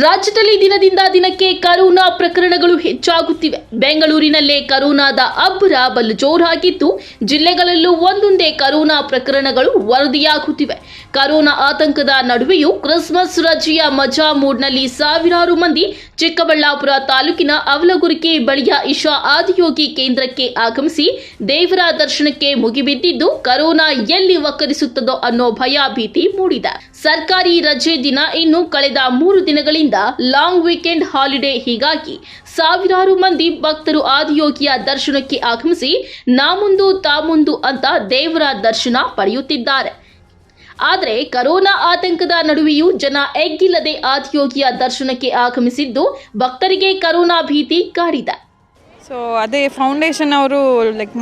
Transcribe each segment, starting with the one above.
ರಾಜ್ಯದಲ್ಲಿ ದಿನದಿಂದ ದಿನಕ್ಕೆ ಕರೋನಾ ಪ್ರಕರಣಗಳು ಹೆಚ್ಚಾಗುತ್ತಿವೆ. ಬೆಂಗಳೂರಿನಲ್ಲೇ ಕರೋನಾದ ಅಬ್ಬರ ಬಲು ಜೋರಾಗಿದ್ದು, ಜಿಲ್ಲೆಗಳಲ್ಲೂ ಒಂದೊಂದೇ ಕರೋನಾ ಪ್ರಕರಣಗಳು ವರದಿಯಾಗುತ್ತಿವೆ. ಕರೋನಾ ಆತಂಕದ ನಡುವೆಯೂ ಕ್ರಿಸ್ಮಸ್ ರಜೆಯ ಮಜಾ ಮೂಡ್ನಲ್ಲಿ ಸಾವಿರಾರು ಮಂದಿ ಚಿಕ್ಕಬಳ್ಳಾಪುರ ತಾಲೂಕಿನ ಅವಲಗುರ್ಕಿ ಬಳಿಯ ಇಶಾ ಆದಿಯೋಗಿ ಕೇಂದ್ರಕ್ಕೆ ಆಗಮಿಸಿ ದೇವರ ದರ್ಶನಕ್ಕೆ ಮುಗಿಬಿದ್ದಿದ್ದು, ಕರೋನಾ ಎಲ್ಲಿ ವಕ್ಕರಿಸುತ್ತದೋ ಅನ್ನೋ ಭಯ ಭೀತಿ ಮೂಡಿದೆ. ಸರ್ಕಾರಿ ರಜೆ ದಿನ ಇನ್ನು ಕಳೆದ 3 ದಿನಗಳಿಂದ ಲಾಂಗ್ ವೀಕೆಂಡ್ ಹಾಲಿಡೇ. ಹೀಗಾಗಿ ಸಾವಿರಾರು ಮಂದಿ ಭಕ್ತರು ಆದಿಯೋಗಿಯ ದರ್ಶನಕ್ಕೆ ಆಗಮಿಸಿ ನಾಮುಂದು ತಾಮುಂದು ಅಂತ ದೇವರ ದರ್ಶನ ಪಡೆಯುತ್ತಿದ್ದಾರೆ. ಆದರೆ ಕರೋನಾ ಆತಂಕದ ನಡುವೆಯೂ ಜನ ಎಗ್ಗಿಲ್ಲದೆ ಆದಿಯೋಗಿಯ ದರ್ಶನಕ್ಕೆ ಆಗಮಿಸಿದ್ದು, ಭಕ್ತರಿಗೆ ಕರೋನಾ ಭೀತಿ ಕಾಡಿದೆ. ಸೊ ಅದೇ ಫೌಂಡೇಶನ್ ಅವರು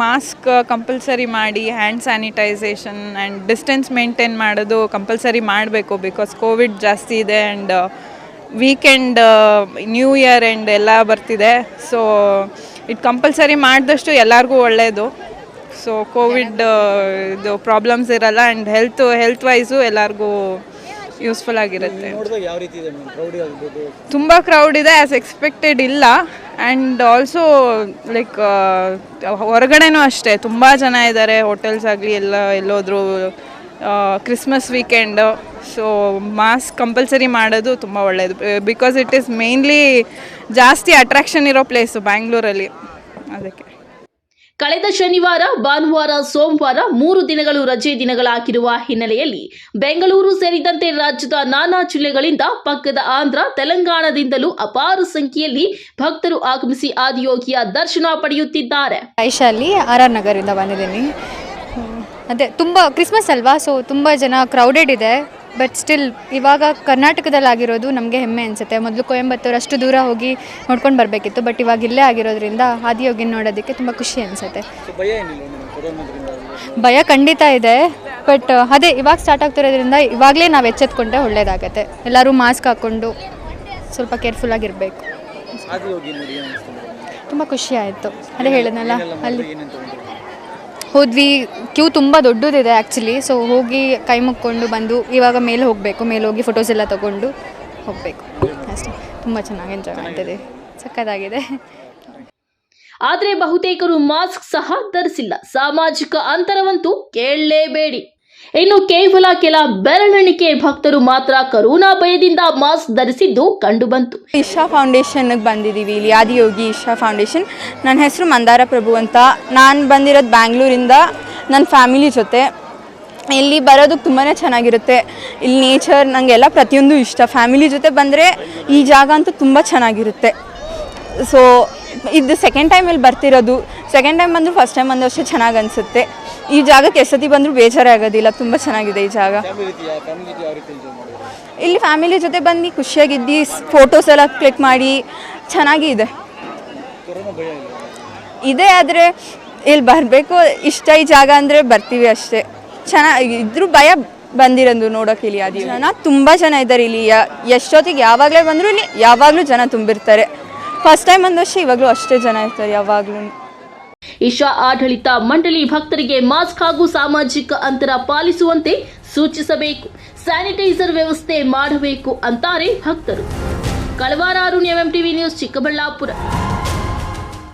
ಮಾಸ್ಕ್ ಕಂಪಲ್ಸರಿ ಮಾಡಿ, hand sanitisation and distance maintain ಮಾಡೋದು ಕಂಪಲ್ಸರಿ ಮಾಡಬೇಕು. ಬಿಕಾಸ್ ಕೋವಿಡ್ ಜಾಸ್ತಿ ಇದೆ and weekend, new year and ಎಲ್ಲ ಬರ್ತಿದೆ. ಸೊ ಇದು ಕಂಪಲ್ಸರಿ ಮಾಡಿದಷ್ಟು ಎಲ್ಲರಿಗೂ ಒಳ್ಳೆಯದು. ಸೊ ಕೋವಿಡ್ ಇದು ಪ್ರಾಬ್ಲಮ್ಸ್ ಇರಲ್ಲ ಆ್ಯಂಡ್ ಹೆಲ್ತ್ ವೈಸು ಎಲ್ಲರಿಗೂ ಯೂಸ್ಫುಲ್ ಆಗಿರುತ್ತೆ. ತುಂಬ ಕ್ರೌಡ್ ಇದೆ, ಆ್ಯಸ್ ಎಕ್ಸ್ಪೆಕ್ಟೆಡ್ ಇಲ್ಲ. ಆ್ಯಂಡ್ ಆಲ್ಸೋ ಹೊರಗಡೆನೂ ಅಷ್ಟೇ ತುಂಬ ಜನ ಇದ್ದಾರೆ. ಹೋಟೆಲ್ಸ್ ಆಗಲಿ ಎಲ್ಲೋದ್ರು Christmas weekend. So mask compulsory ಮಾಡೋದು ತುಂಬ ಒಳ್ಳೆಯದು. ಬಿಕಾಸ್ ಇಟ್ ಈಸ್ ಮೇನ್ಲಿ ಜಾಸ್ತಿ ಅಟ್ರಾಕ್ಷನ್ ಇರೋ ಪ್ಲೇಸು ಬ್ಯಾಂಗ್ಳೂರಲ್ಲಿ. ಅದಕ್ಕೆ ಕಳೆದ ಶನಿವಾರ, ಭಾನುವಾರ, ಸೋಮವಾರ 3 ದಿನಗಳು ರಜೆ ದಿನಗಳಾಗಿರುವ ಹಿನ್ನೆಲೆಯಲ್ಲಿ ಬೆಂಗಳೂರು ಸೇರಿದಂತೆ ರಾಜ್ಯದ ನಾನಾ ಜಿಲ್ಲೆಗಳಿಂದ, ಪಕ್ಕದ ಆಂಧ್ರ, ತೆಲಂಗಾಣದಿಂದಲೂ ಅಪಾರ ಸಂಖ್ಯೆಯಲ್ಲಿ ಭಕ್ತರು ಆಗಮಿಸಿ ಆದಿಯೋಗಿಯ ದರ್ಶನ ಪಡೆಯುತ್ತಿದ್ದಾರೆ. ಐಶಾಲಿ RR ನಗರಿಂದ ಬಂದಿದ್ದೀನಿ. ಅದೇ ತುಂಬ ಕ್ರಿಸ್ಮಸ್ ಅಲ್ವಾ, ಸೊ ತುಂಬ ಜನ ಕ್ರೌಡೆಡ್ ಇದೆ. ಬಟ್ ಸ್ಟಿಲ್ ಇವಾಗ ಕರ್ನಾಟಕದಲ್ಲಿ ಆಗಿರೋದು ನಮಗೆ ಹೆಮ್ಮೆ ಅನಿಸುತ್ತೆ. ಮೊದಲು ಕೊಯಂಬತ್ತೂರು ಅಷ್ಟು ದೂರ ಹೋಗಿ ನೋಡ್ಕೊಂಡು ಬರಬೇಕಿತ್ತು. ಬಟ್ ಇವಾಗ ಇಲ್ಲೇ ಆಗಿರೋದ್ರಿಂದ ಆದಿಯೋಗಿನ ನೋಡೋದಕ್ಕೆ ತುಂಬ ಖುಷಿ ಅನಿಸುತ್ತೆ. ಭಯ ಖಂಡಿತ ಇದೆ. ಬಟ್ ಅದೇ ಇವಾಗ ಸ್ಟಾರ್ಟ್ ಆಗ್ತಿರೋದ್ರಿಂದ ಇವಾಗಲೇ ನಾವು ಎಚ್ಚೆತ್ಕೊಂಡ್ರೆ ಒಳ್ಳೆಯದಾಗತ್ತೆ. ಎಲ್ಲರೂ ಮಾಸ್ಕ್ ಹಾಕ್ಕೊಂಡು ಸ್ವಲ್ಪ ಕೇರ್ಫುಲ್ಲಾಗಿರಬೇಕು. ತುಂಬ ಖುಷಿ ಆಯಿತು. ಅದೇ ಹೇಳಿದ್ನಲ್ಲ, ಅಲ್ಲಿ ಹೋದ್ವಿ. ಕ್ಯೂ ತುಂಬ ದೊಡ್ಡದಿದೆ ಆ್ಯಕ್ಚುಲಿ. ಸೊ ಹೋಗಿ ಕೈ ಮುಕ್ಕೊಂಡು ಬಂದು ಇವಾಗ ಮೇಲೆ ಹೋಗಬೇಕು. ಮೇಲೆ ಹೋಗಿ ಫೋಟೋಸ್ ಎಲ್ಲ ತೊಗೊಂಡು ಹೋಗಬೇಕು ಅಷ್ಟೇ. ತುಂಬ ಚೆನ್ನಾಗಿ ಎಂಜಾಯ್ ಮಾಡ್ತಿದ್ದೀವಿ. ಸಖತ್ತಾಗಿದೆ. ಆದರೆ ಬಹುತೇಕರು ಮಾಸ್ಕ್ ಸಹ ಧರಿಸಿಲ್ಲ. ಸಾಮಾಜಿಕ ಅಂತರವಂತೂ ಕೇಳಲೇಬೇಡಿ. ಇನ್ನು ಕೇವಲ ಕೆಲ ಬೆರಳೆಣಿಕೆ ಭಕ್ತರು ಮಾತ್ರ ಕರೋನಾ ಭಯದಿಂದ ಮಾಸ್ಕ್ ಧರಿಸಿದ್ದು ಕಂಡುಬಂತು. ಇಶಾ ಫೌಂಡೇಶನ್ಗೆ ಬಂದಿದ್ದೀವಿ, ಇಲ್ಲಿ ಆದಿಯೋಗಿ ಇಶಾ ಫೌಂಡೇಶನ್. ನನ್ನ ಹೆಸರು ಮಂದಾರ ಪ್ರಭು ಅಂತ. ನಾನು ಬಂದಿರೋದು ಬ್ಯಾಂಗ್ಳೂರಿಂದ ನನ್ನ ಫ್ಯಾಮಿಲಿ ಜೊತೆ. ಇಲ್ಲಿ ಬರೋದಕ್ಕೆ ತುಂಬಾ ಚೆನ್ನಾಗಿರುತ್ತೆ. ಇಲ್ಲಿ ನೇಚರ್ ನನಗೆಲ್ಲ ಪ್ರತಿಯೊಂದು ಇಷ್ಟ. ಫ್ಯಾಮಿಲಿ ಜೊತೆ ಬಂದರೆ ಈ ಜಾಗ ಅಂತೂ ತುಂಬ ಚೆನ್ನಾಗಿರುತ್ತೆ. ಸೊ ಇದು ಸೆಕೆಂಡ್ ಟೈಮ್ ಇಲ್ಲಿ ಬರ್ತಿರೋದು. ಸೆಕೆಂಡ್ ಟೈಮ್ ಬಂದರೂ ಫಸ್ಟ್ ಟೈಮ್ ಬಂದು ಅಷ್ಟೇ ಚೆನ್ನಾಗಿ ಅನಿಸುತ್ತೆ. ಈ ಜಾಗಕ್ಕೆ ಎಷ್ಟೊತ್ತಿ ಬಂದರೂ ಬೇಜಾರೇ ಆಗೋದಿಲ್ಲ. ತುಂಬ ಚೆನ್ನಾಗಿದೆ ಈ ಜಾಗ. ಇಲ್ಲಿ ಫ್ಯಾಮಿಲಿ ಜೊತೆ ಬಂದು ಖುಷಿಯಾಗಿದ್ದು ಫೋಟೋಸ್ ಎಲ್ಲ ಕ್ಲಿಕ್ ಮಾಡಿ ಚೆನ್ನಾಗಿ ಇದೆ. ಆದರೆ ಇಲ್ಲಿ ಬರಬೇಕು ಇಷ್ಟ. ಈ ಜಾಗ ಅಂದರೆ ಬರ್ತೀವಿ ಅಷ್ಟೇ. ಚೆನ್ನಾಗಿ ಇದ್ರೂ ಭಯ ಬಂದಿರೋದು ನೋಡೋಕೆ. ಇಲ್ಲಿ ಆದಿ ಜನ ತುಂಬ ಜನ ಇದ್ದಾರೆ. ಇಲ್ಲಿ ಎಷ್ಟೊತ್ತಿಗೆ ಯಾವಾಗಲೇ ಬಂದರೂ ಇಲ್ಲಿ ಯಾವಾಗಲೂ ಜನ ತುಂಬಿರ್ತಾರೆ. ಫಸ್ಟ್ ಟೈಮ್ ಬಂದಷ್ಟೇ, ಇವಾಗಲೂ ಅಷ್ಟೇ ಜನ ಇರ್ತಾರೆ ಯಾವಾಗಲೂ. ಇಶಾ ಆಡಳಿತ ಮಂಡಳಿ ಭಕ್ತರಿಗೆ ಮಾಸ್ಕ್ ಹಾಗೂ ಸಾಮಾಜಿಕ ಅಂತರ ಪಾಲಿಸುವಂತೆ ಸೂಚಿಸಬೇಕು, ಸ್ಯಾನಿಟೈಸರ್ ವ್ಯವಸ್ಥೆ ಮಾಡಬೇಕು ಅಂತಾರೆ ಭಕ್ತರು. ಕಳವಾರ ಅರುಣ್, MMTV ನ್ಯೂಸ್, ಚಿಕ್ಕಬಳ್ಳಾಪುರ.